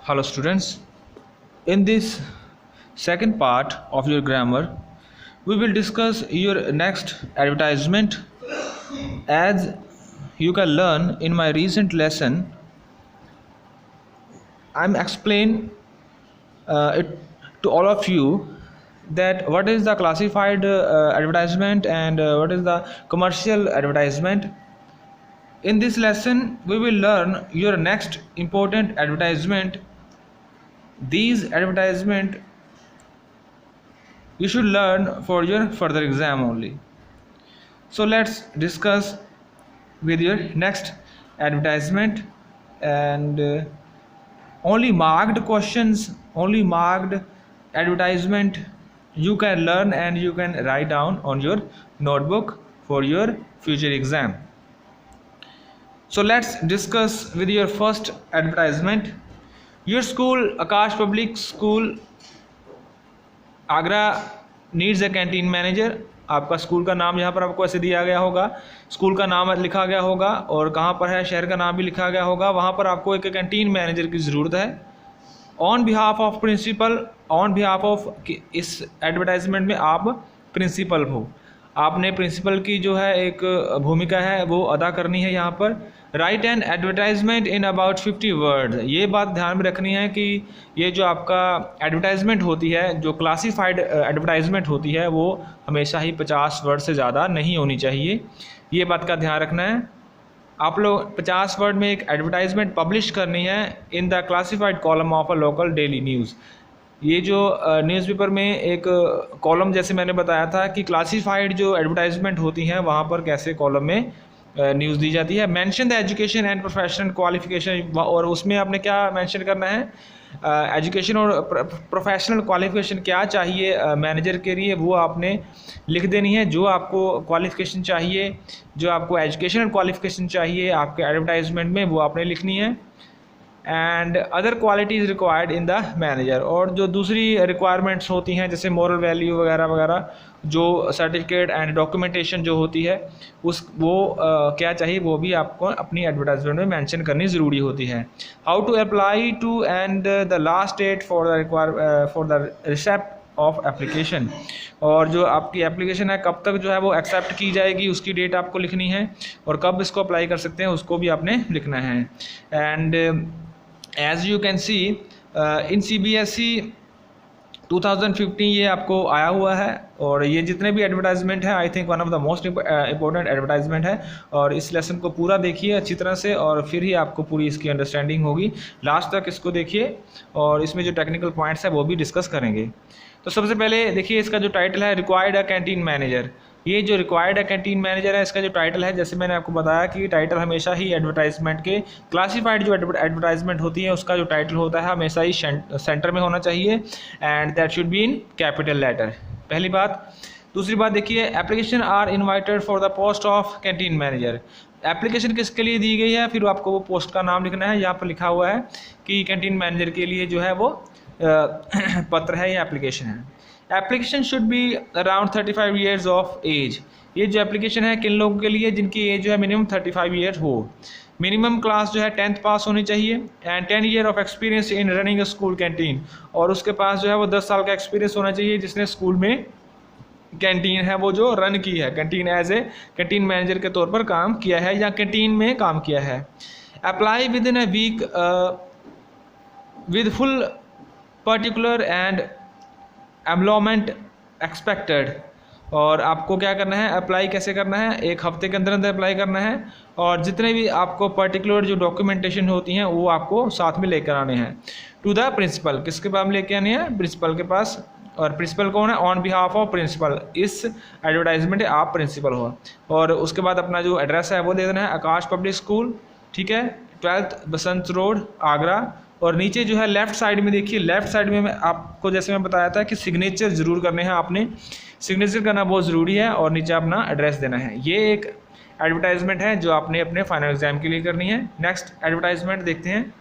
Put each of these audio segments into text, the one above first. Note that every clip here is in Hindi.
Hello students, in this second part of your grammar, we will discuss your next advertisement. As you can learn in my recent lesson, I'm explain it to all of you that what is the classified advertisement and what is the commercial advertisement. In this lesson, we will learn your next important advertisement. These advertisement you should learn for your further exam only. So let's discuss with your next advertisement, and only marked questions, only marked advertisement you can learn and you can write down on your notebook for your future exam. So let's discuss with your first advertisement. Your school, Akash Public School Agra needs a canteen manager. आपका स्कूल का नाम यहाँ पर आपको ऐसे दिया गया होगा, स्कूल का नाम लिखा गया होगा और कहाँ पर है शहर का नाम भी लिखा गया होगा. वहाँ पर आपको एक कैंटीन मैनेजर की ज़रूरत है. On behalf of principal, on behalf of, इस एडवर्टाइजमेंट में आप प्रिंसिपल हो, आपने प्रिंसिपल की जो है एक भूमिका है वो अदा करनी है. यहाँ पर right an advertisement in about 50 word. ये बात ध्यान में रखनी है कि ये जो आपका एडवर्टाइजमेंट होती है, जो क्लासिफाइड एडवर्टाइजमेंट होती है, वो हमेशा ही 50 वर्ड से ज़्यादा नहीं होनी चाहिए. ये बात का ध्यान रखना है. आप लोग 50 वर्ड में एक एडवर्टाइजमेंट पब्लिश करनी है इन the classified column of a local daily news. ये जो न्यूज़पेपर में एक कॉलम, जैसे मैंने बताया था कि क्लासिफाइड जो एडवर्टाइजमेंट होती हैं वहाँ पर कैसे कॉलम में न्यूज़ दी जाती है. Mention the education and professional qualification, और उसमें आपने क्या मेंशन करना है, एजुकेशन और प्रोफेशनल क्वालिफिकेशन क्या चाहिए मैनेजर के लिए, वो आपने लिख देनी है. जो आपको क्वालिफिकेशन चाहिए, जो आपको एजुकेशनल क्वालिफिकेशन चाहिए आपके एडवर्टाइजमेंट में, वो आपने लिखनी है. And other qualities required in the manager, और जो दूसरी रिक्वायरमेंट्स होती हैं जैसे मॉरल वैल्यू वगैरह वगैरह, जो सर्टिफिकेट एंड डॉक्यूमेंटेशन जो होती है वो क्या चाहिए, वो भी आपको अपनी एडवर्टाइजमेंट में मेंशन करनी ज़रूरी होती है. How to apply to and the last date for the receipt of application, और जो आपकी एप्लीकेशन है कब तक जो है वो एक्सेप्ट की जाएगी उसकी डेट आपको लिखनी है, और कब इसको अप्लाई कर सकते हैं उसको भी आपने लिखना है. And as you can see in CBSE 2015 ये आपको आया हुआ है, और ये जितने भी एडवर्टाइजमेंट है I think one of the most important advertisement है. और इस लेसन को पूरा देखिए अच्छी तरह से, और फिर ही आपको पूरी इसकी अंडरस्टैंडिंग होगी. लास्ट तक इसको देखिए, और इसमें जो टेक्निकल पॉइंट्स है वो भी डिस्कस करेंगे. तो सबसे पहले देखिए इसका जो टाइटल है, रिक्वायर्ड अ कैंटीन मैनेजर. ये जो रिक्वायर्ड कैंटीन मैनेजर है, इसका जो टाइटल है, जैसे मैंने आपको बताया कि टाइटल हमेशा ही एडवर्टाइजमेंट के, क्लासिफाइड जो एडवर्टाइजमेंट होती है उसका जो टाइटल होता है हमेशा ही सेंटर में होना चाहिए, and that should be in capital letter. पहली बात. दूसरी बात देखिए, application are invited for the post of canteen manager. Application किसके लिए दी गई है, फिर आपको वो पोस्ट का नाम लिखना है. यहाँ पर लिखा हुआ है कि कैंटीन मैनेजर के लिए जो है वो पत्र है या एप्लीकेशन है. Application should be around 35 years of age. ये जो एप्लीकेशन है किन लोगों के लिए, जिनकी एज जो है मिनिमम 35 ईयर हो. मिनिमम क्लास जो है 10th पास होनी चाहिए, and 10 year of experience in running a school canteen, और उसके पास जो है वो 10 साल का एक्सपीरियंस होना चाहिए जिसने स्कूल में कैंटीन है वो जो रन की है, canteen as a canteen manager के तौर पर काम किया है या कैंटीन में काम किया है. Apply within a week with full particular and employment expected. और आपको क्या करना है, अप्लाई कैसे करना है, एक हफ्ते के अंदर अंदर अप्लाई करना है, और जितने भी आपको पर्टिकुलर जो डॉक्यूमेंटेशन होती हैं वो आपको साथ में लेकर आने हैं. टू द प्रिंसिपल, किसके पास लेके आने हैं, प्रिंसिपल के पास. और प्रिंसिपल कौन है, ऑन बिहाफ ऑफ प्रिंसिपल. इस एडवर्टाइजमेंट में आप प्रिंसिपल हो. और उसके बाद अपना जो एड्रेस है वो दे देना है, आकाश पब्लिक स्कूल, ठीक है, 12th बसंत रोड आगरा. और नीचे जो है लेफ़्ट साइड में देखिए, लेफ़्ट साइड में आपको जैसे मैं बताया था कि सिग्नेचर ज़रूर करने हैं, आपने सिग्नेचर करना बहुत ज़रूरी है, और नीचे अपना एड्रेस देना है. ये एक एडवर्टाइजमेंट है जो आपने अपने फाइनल एग्जाम के लिए करनी है. नेक्स्ट एडवर्टाइजमेंट देखते हैं.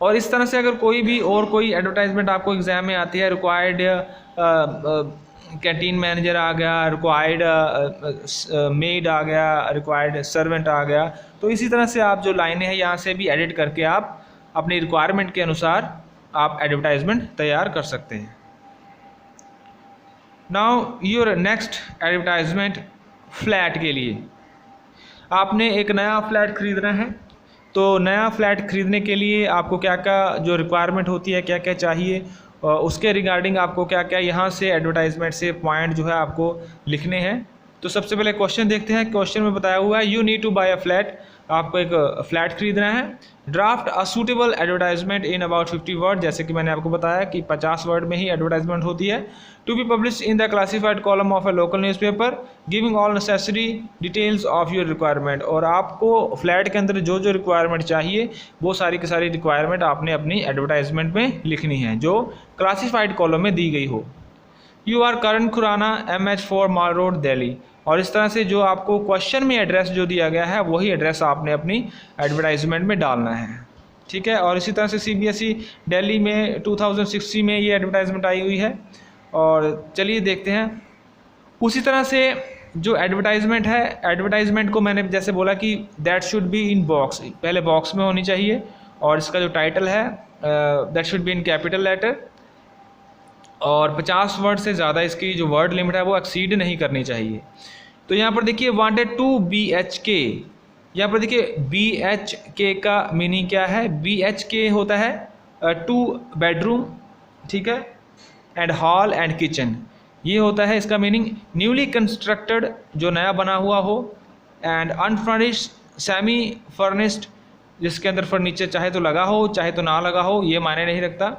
और इस तरह से अगर कोई भी और कोई एडवर्टाइजमेंट आपको एग्ज़ाम में आती है, रिक्वायर्ड कैंटीन मैनेजर आ गया, रिक्वायर्ड मेड आ गया, रिक्वायर्ड सर्वेंट आ गया, तो इसी तरह से आप जो लाइनें हैं यहाँ से भी एडिट करके आप अपनी रिक्वायरमेंट के अनुसार आप एडवर्टाइजमेंट तैयार कर सकते हैं। Now your next advertisement flat के लिए। आपने एक नया फ्लैट खरीदना है, तो नया फ्लैट खरीदने के लिए आपको क्या क्या जो रिक्वायरमेंट होती है, क्या क्या चाहिए, उसके रिगार्डिंग आपको क्या क्या यहाँ से एडवर्टाइजमेंट से पॉइंट जो है आपको लिखने हैं। तो सबसे पहले क्वेश्चन देखते हैं। क्वेश्चन में बताया हुआ है you need to buy a flat, आपको एक फ्लैट खरीदना है। Draft a suitable advertisement in about 50 word, जैसे कि मैंने आपको बताया कि 50 वर्ड में ही एडवर्टाइजमेंट होती है। To be publish in the classified column of a local newspaper giving all necessary details of your requirement. और आपको फ्लैट के अंदर जो जो रिक्वायरमेंट चाहिए वो सारी की सारी रिक्वायरमेंट आपने अपनी एडवर्टाइजमेंट में लिखनी है जो क्लासिफाइड कॉलम में दी गई हो। You are Karan Khurana MH4 Mall Road Delhi. और इस तरह से जो आपको क्वेश्चन में एड्रेस जो दिया गया है वही एड्रेस आपने अपनी एडवर्टाइजमेंट में डालना है, ठीक है। और इसी तरह से CBSE दिल्ली में 2016 में ये एडवर्टाइजमेंट आई हुई है। और चलिए देखते हैं। उसी तरह से जो एडवर्टाइजमेंट है, एडवर्टाइजमेंट को मैंने जैसे बोला कि that should be in box, पहले बॉक्स में होनी चाहिए। और इसका जो टाइटल है that should be in capital letter. और 50 वर्ड से ज़्यादा इसकी जो वर्ड लिमिट है वो एक्सीड नहीं करनी चाहिए। तो यहाँ पर देखिए वांटेड टू BHK, यहाँ पर देखिए BHK का मीनिंग क्या है। BHK होता है 2 बेडरूम, ठीक है, एंड हॉल एंड किचन, ये होता है इसका मीनिंग। न्यूली कंस्ट्रक्टेड, जो नया बना हुआ हो, एंड अनफर्निश्ड सेमी फर्निश्ड, जिसके अंदर फर्नीचर चाहे तो लगा हो चाहे तो ना लगा हो, ये मायने नहीं रखता।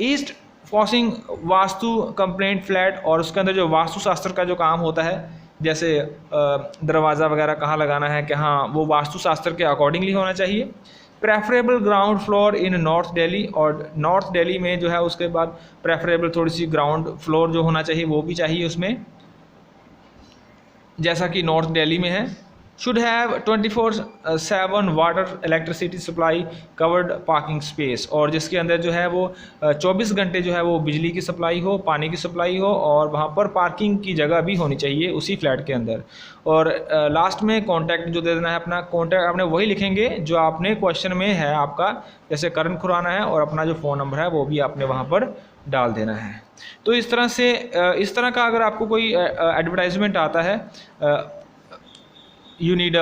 ईस्ट फॉसिंग वास्तु कंप्लेंट फ्लैट, और उसके अंदर जो वास्तुशास्त्र का जो काम होता है, जैसे दरवाज़ा वगैरह कहाँ लगाना है, कहाँ, वो वास्तुशास्त्र के अकॉर्डिंगली होना चाहिए। प्रेफरेबल ग्राउंड फ्लोर इन नॉर्थ दिल्ली, और नॉर्थ दिल्ली में जो है उसके बाद प्रेफरेबल थोड़ी सी ग्राउंड फ्लोर जो होना चाहिए वो भी चाहिए उसमें, जैसा कि नॉर्थ दिल्ली में है। Should have 24/7 water electricity supply covered parking space, और जिसके अंदर जो है वो 24 घंटे जो है वो बिजली की सप्लाई हो, पानी की सप्लाई हो, और वहाँ पर पार्किंग की जगह भी होनी चाहिए उसी फ्लैट के अंदर। और लास्ट में कॉन्टैक्ट जो दे देना है, अपना कॉन्टैक्ट आपने वही लिखेंगे जो आपने क्वेश्चन में है आपका, जैसे करण खुराना है, और अपना जो फ़ोन नंबर है वो भी आपने वहाँ पर डाल देना है। तो इस तरह से इस तरह का अगर आपको कोई एडवर्टाइजमेंट आता है, you need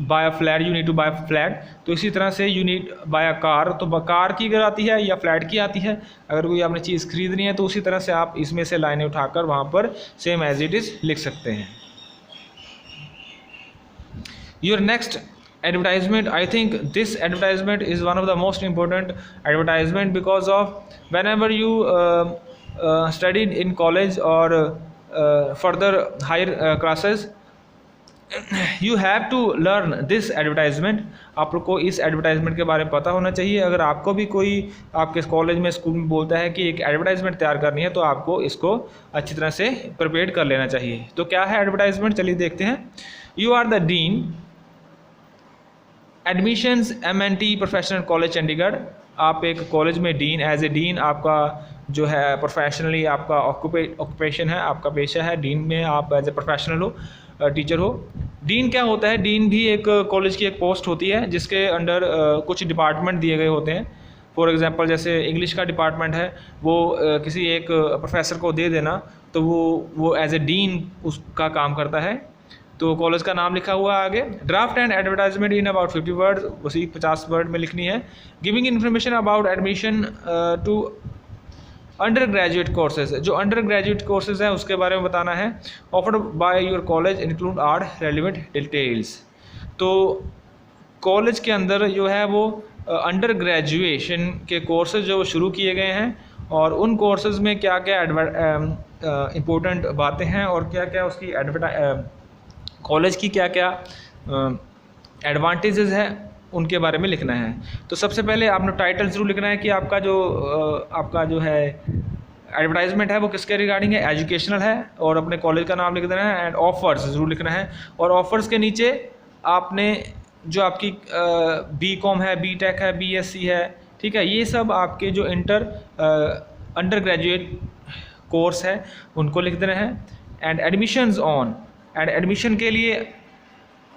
buy a flat, you need to buy flat, तो इसी तरह से you need buy a car, तो कार की अगर आती है या फ्लैट की आती है, अगर कोई आपने चीज़ खरीदनी है तो उसी तरह से आप इसमें से लाइनें उठाकर वहाँ पर सेम एज इट इज़ लिख सकते हैं। Your next advertisement, I think this advertisement is one of the most important advertisement because of whenever you studied in college or further higher classes, you have to learn this advertisement। आपको इस एडवर्टाइजमेंट के बारे में पता होना चाहिए। अगर आपको भी कोई आपके कॉलेज में, स्कूल में बोलता है कि एक एडवर्टाइजमेंट तैयार करनी है, तो आपको इसको अच्छी तरह से प्रिपेयर कर लेना चाहिए। तो क्या है एडवर्टाइजमेंट, चलिए देखते हैं। You are the dean admissions MNT professional college Chandigarh. आप एक कॉलेज में डीन, एज ए डीन आपका जो है प्रोफेशनली आपका ऑक्यूपेशन है, आपका पेशा है, डीन में आप एज ए प्रोफेशनल हो, टीचर हो। डीन क्या होता है, डीन भी एक कॉलेज की एक पोस्ट होती है जिसके अंडर कुछ डिपार्टमेंट दिए गए होते हैं। फॉर एग्जांपल जैसे इंग्लिश का डिपार्टमेंट है, वो किसी एक प्रोफेसर को दे देना, तो वो एज ए डीन उसका काम करता है। तो कॉलेज का नाम लिखा हुआ है आगे। Draft and advertisement in about 50 word, उसी 50 वर्ड में लिखनी है। Giving information about admission to under graduate courses, जो अंडर ग्रेजुएट कोर्सेज हैं उसके बारे में बताना है। Offered by your college include are relevant details. तो कॉलेज के अंदर जो है वो अंडर ग्रेजुएशन के कोर्सेज जो शुरू किए गए हैं, और उन कोर्सेज में क्या क्या इम्पोर्टेंट बातें हैं और क्या क्या उसकी कॉलेज की क्या क्या एडवांटेजेस है उनके बारे में लिखना है। तो सबसे पहले आपने टाइटल ज़रूर लिखना है कि आपका जो है एडवर्टाइजमेंट है वो किसके रिगार्डिंग है, एजुकेशनल है, और अपने कॉलेज का नाम लिख देना है। एंड ऑफर्स ज़रूर लिखना है, और ऑफर्स के नीचे आपने जो आपकी BCom है, BTech है, BSc है, ठीक है, ये सब आपके जो अंडर ग्रेजुएट कोर्स है उनको लिख देना है। And admissions on, and admission के लिए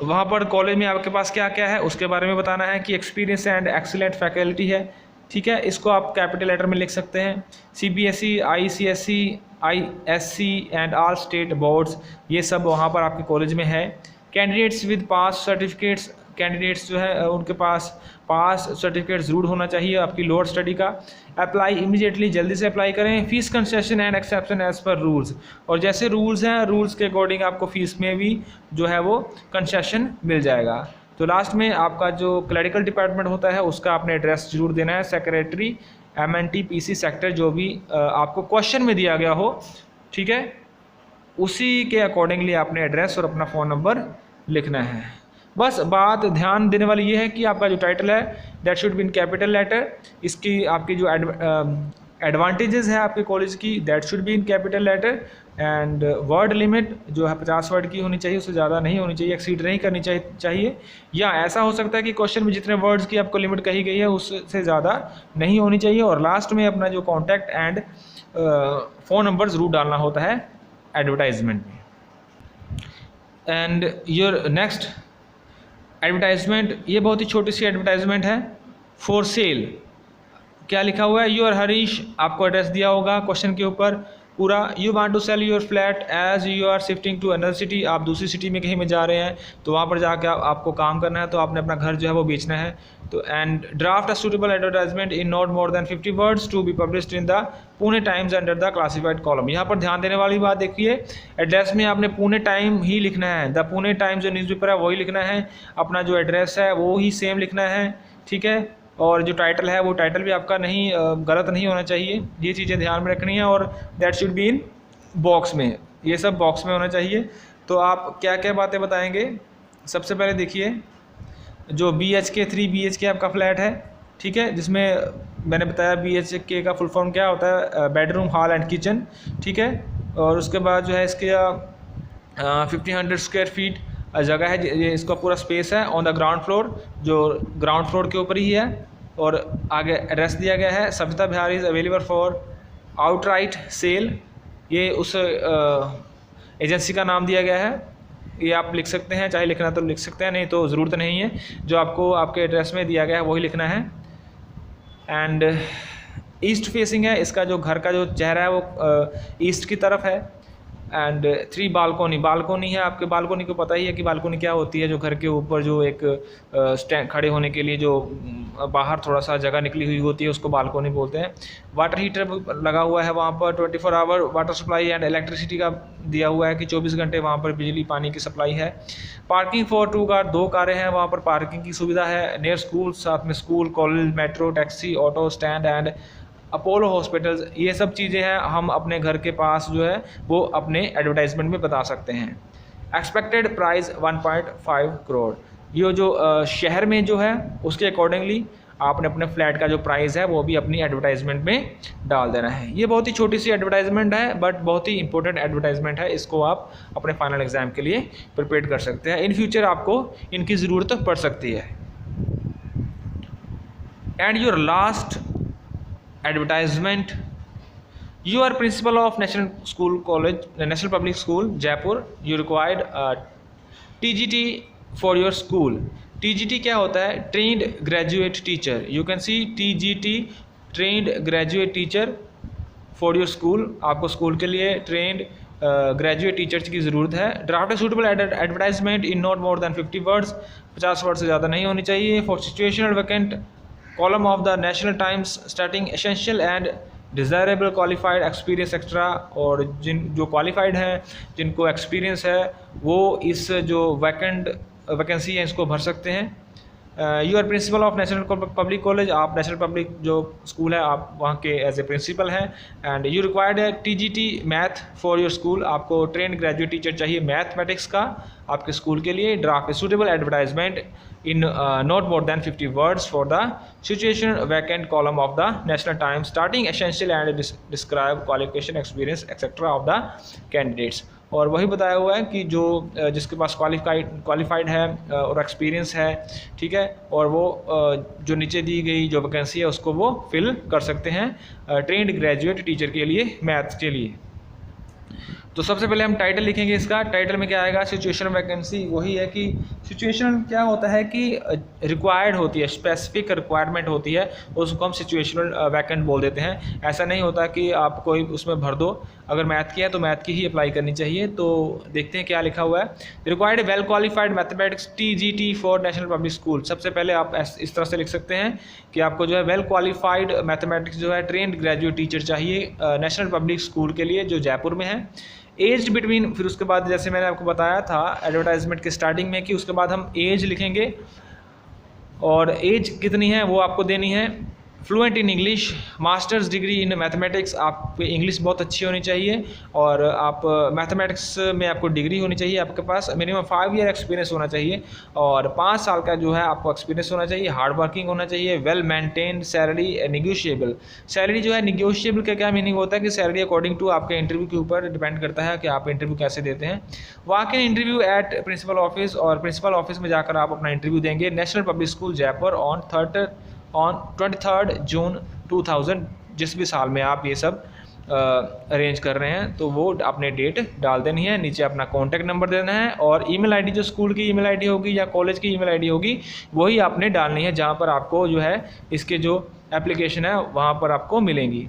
वहाँ पर कॉलेज में आपके पास क्या क्या है उसके बारे में बताना है कि एक्सपीरियंस एंड एक्सीलेंट फैकल्टी है, ठीक है, इसको आप कैपिटल लेटर में लिख सकते हैं। CBSE, ICSE, ISC and all state boards, ये सब वहाँ पर आपके कॉलेज में है। Candidates with pass certificates, candidates जो है उनके पास पास सर्टिफिकेट ज़रूर होना चाहिए आपकी लोअर स्टडी का। अप्लाई इमीडिएटली, जल्दी से अप्लाई करें। Fees concession and exception as per rules, और जैसे रूल्स हैं रूल्स के अकॉर्डिंग आपको फ़ीस में भी जो है वो कंसेशन मिल जाएगा। तो लास्ट में आपका जो क्लरिकल डिपार्टमेंट होता है उसका आपने एड्रेस जरूर देना है, सेक्रेटरी MNT PC सेक्टर, जो भी आपको क्वेश्चन में दिया गया हो, ठीक है, उसी के अकॉर्डिंगली आपने एड्रेस और अपना फ़ोन नंबर लिखना है। बस बात ध्यान देने वाली ये है कि आपका जो टाइटल है that should be in capital letter, इसकी आपकी जो एडवांटेजेस है आपके कॉलेज की that should be in capital letter, and word limit जो है 50 वर्ड की होनी चाहिए, उससे ज़्यादा नहीं होनी चाहिए, एक्सीड नहीं करनी चाहिए। या ऐसा हो सकता है कि क्वेश्चन में जितने वर्ड्स की आपको लिमिट कही गई है उससे ज़्यादा नहीं होनी चाहिए। और लास्ट में अपना जो कॉन्टैक्ट एंड फ़ोन नंबर ज़रूर डालना होता है एडवर्टाइजमेंट में। एंड योर नेक्स्ट एडवर्टाइजमेंट, ये बहुत ही छोटी सी एडवर्टाइजमेंट है। फॉर सेल, क्या लिखा हुआ है, यूर हरीश, आपको एड्रेस दिया होगा क्वेश्चन के ऊपर पूरा। You want to sell your flat as you are shifting to another city, आप दूसरी सिटी में कहीं में जा रहे हैं तो वहाँ पर जाकर आपको काम करना है, तो आपने अपना घर जो है वो बेचना है। तो and draft a suitable advertisement in not more than 50 words to be published in the Pune Times under the classified column. यहाँ पर ध्यान देने वाली बात देखिए, एड्रेस में आपने पुणे टाइम ही लिखना है, द पुणे टाइम्स जो न्यूज़पेपर है वही लिखना है, अपना जो एड्रेस है वो ही सेम लिखना है, ठीक है। और जो टाइटल है वो टाइटल भी आपका नहीं गलत नहीं होना चाहिए, ये चीज़ें ध्यान में रखनी है। और that should be in box में, ये सब बॉक्स में होना चाहिए। तो आप क्या क्या बातें बताएंगे, सबसे पहले देखिए जो BHK 3 BHK आपका फ्लैट है, ठीक है, जिसमें मैंने बताया BHK का फुल फॉर्म क्या होता है, बेडरूम हॉल एंड किचन, ठीक है। और उसके बाद जो है इसके 1500 स्क्वायर फीट जगह है, ये इसका पूरा स्पेस है ऑन द ग्राउंड फ्लोर, जो ग्राउंड फ्लोर के ऊपर ही है। और आगे एड्रेस दिया गया है, Savita Bihar is available for outright sale, ये उस एजेंसी का नाम दिया गया है, ये आप लिख सकते हैं, चाहे लिखना तो लिख सकते हैं, नहीं तो ज़रूरत नहीं है, जो आपको आपके एड्रेस में दिया गया है वही लिखना है। एंड ईस्ट फेसिंग है, इसका जो घर का जो चेहरा है वो ईस्ट की तरफ है। एंड 3 बालकोनी है, आपके बालकोनी को पता ही है कि बालकोनी क्या होती है, जो घर के ऊपर जो एक स्टैंड खड़े होने के लिए जो बाहर थोड़ा सा जगह निकली हुई होती है उसको बालकोनी बोलते हैं। वाटर हीटर लगा हुआ है वहाँ पर, 24 hour water supply and electricity का दिया हुआ है कि 24 घंटे वहाँ पर बिजली पानी की सप्लाई है। पार्किंग फॉर 2 कार, 2 कारें हैं वहाँ पर, पार्किंग की सुविधा है। नियर स्कूल, साथ में school, college, metro, taxi, auto stand and Apollo hospitals, ये सब चीज़ें हैं हम अपने घर के पास जो है वो अपने एडवर्टाइजमेंट में बता सकते हैं। एक्सपेक्टेड प्राइस 1.5 करोड़, ये जो शहर में जो है उसके अकॉर्डिंगली आपने अपने फ्लैट का जो प्राइस है वो भी अपनी एडवर्टाइजमेंट में डाल देना है। ये बहुत ही छोटी सी एडवर्टाइजमेंट है बट बहुत ही इंपॉर्टेंट एडवर्टाइजमेंट है, इसको आप अपने फाइनल एग्जाम के लिए प्रिपेयर कर सकते हैं। इन फ्यूचर आपको इनकी ज़रूरत पड़ सकती है। And your last advertisement, you are principal of National School College, National Public School Jaipur, you required TGT for your school। TGT क्या होता है, trained graduate teacher, you can see TGT trained graduate teacher for your school, आपको स्कूल के लिए trained ग्रेजुएट टीचर्स की ज़रूरत है। Draft suitable advertisement in not more than 50 words, 50 word से ज़्यादा नहीं होनी चाहिए। For situational vacant column of the national times starting essential and desirable qualified experience extra, और जो क्वालिफाइड हैं जिनको एक्सपीरियंस है वो इस जो वैकेंसी है इसको भर सकते हैं। You are principal of National Public College, आप नेशनल पब्लिक जो स्कूल है आप वहाँ के एज ए प्रिंसिपल हैं। एंड यू रिक्वायर्ड है TGT math for your school, आपको ट्रेंड ग्रेजुएट टीचर चाहिए मैथमेटिक्स का आपके स्कूल के लिए। Draft suitable advertisement in not more than 50 words for the situation vacant column of the National Times starting essential and describe qualification experience etc of the candidates। और वही बताया हुआ है कि जो जिसके पास क्वालिफाइड है और एक्सपीरियंस है, ठीक है, और वो जो नीचे दी गई जो वैकेंसी है उसको वो फिल कर सकते हैं ट्रेंड ग्रेजुएट टीचर के लिए मैथ्स के लिए। तो सबसे पहले हम टाइटल लिखेंगे इसका। टाइटल में क्या आएगा, सिचुएशन वैकेंसी। वही है कि सिचुएशन क्या होता है कि रिक्वायर्ड होती है, स्पेसिफिक रिक्वायरमेंट होती है, उसको हम सिचुएशनल वैकेंट बोल देते हैं। ऐसा नहीं होता कि आप कोई उसमें भर दो, अगर मैथ की है तो मैथ की ही अप्लाई करनी चाहिए। तो देखते हैं क्या लिखा हुआ है। Required well qualified mathematics TGT for national Public school. सबसे पहले आप इस तरह से लिख सकते हैं कि आपको जो है वेल क्वालिफाइड मैथमेटिक्स जो है ट्रेंड ग्रेजुएट टीचर चाहिए नेशनल पब्लिक स्कूल के लिए, जो जयपुर में है। एज बिटवीन, फिर उसके बाद जैसे मैंने आपको बताया था एडवर्टाइजमेंट के स्टार्टिंग में कि उसके बाद हम एज लिखेंगे, और एज कितनी है वो आपको देनी है। Fluent in English, masters degree in mathematics, आप इंग्लिश बहुत अच्छी होनी चाहिए, और आप मैथमेटिक्स में आपको डिग्री होनी चाहिए, आपके पास मिनिमम 5 ईयर एक्सपीरियंस होना चाहिए, और 5 साल का जो है आपको एक्सपीरियंस होना चाहिए। हार्ड वर्किंग होना चाहिए। Well maintained, salary negotiable. Salary जो है निगोशिएबल का क्या मीनिंग होता है कि सैलरी अकॉर्डिंग टू आपके इंटरव्यू के ऊपर डिपेंड करता है कि आप इंटरव्यू कैसे देते हैं। Walk in interview at principal office, और प्रिंसिपल ऑफिस में जाकर आप अपना इंटरव्यू देंगे। National Public School Jaipur on 23 June 2000, जिस भी साल में आप ये सब अरेंज कर रहे हैं, तो वो आपने डेट डाल देनी है। नीचे अपना कॉन्टैक्ट नंबर देना है, और ईमेल आईडी जो स्कूल की ईमेल आईडी होगी या कॉलेज की ईमेल आईडी होगी वही आपने डालनी है, जहाँ पर आपको जो है इसके जो एप्लीकेशन है वहाँ पर आपको मिलेंगी।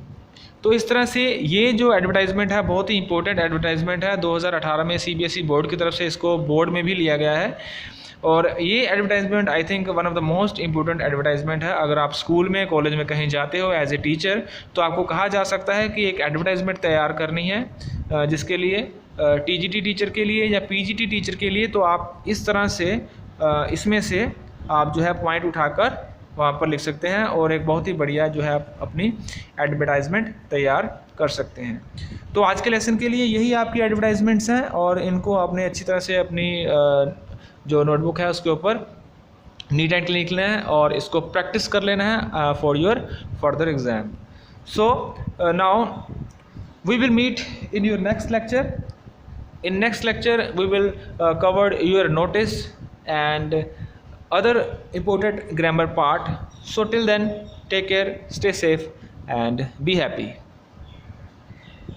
तो इस तरह से ये जो एडवर्टाइजमेंट है बहुत ही इंपॉर्टेंट एडवर्टाइजमेंट है। 2018 में CBSE बोर्ड की तरफ से इसको बोर्ड में भी लिया गया है, और ये advertisement I think one of the most important advertisement है। अगर आप स्कूल में, कॉलेज में कहीं जाते हो एज ए टीचर, तो आपको कहा जा सकता है कि एक एडवर्टाइजमेंट तैयार करनी है जिसके लिए TGT टीचर के लिए या PGT टीचर के लिए। तो आप इस तरह से इसमें से आप जो है पॉइंट उठाकर वहाँ पर लिख सकते हैं, और एक बहुत ही बढ़िया जो है आप अपनी एडवर्टाइजमेंट तैयार कर सकते हैं। तो आज के लेसन के लिए यही आपकी एडवर्टाइजमेंट्स हैं, और इनको आपने अच्छी तरह से अपनी जो नोटबुक है उसके ऊपर नीट एंड क्लीन लिखना है, और इसको प्रैक्टिस कर लेना है for your further exam. So now we will meet in your next lecture. In next lecture we will cover your notice and other important grammar part. So till then, take care, stay safe and be happy.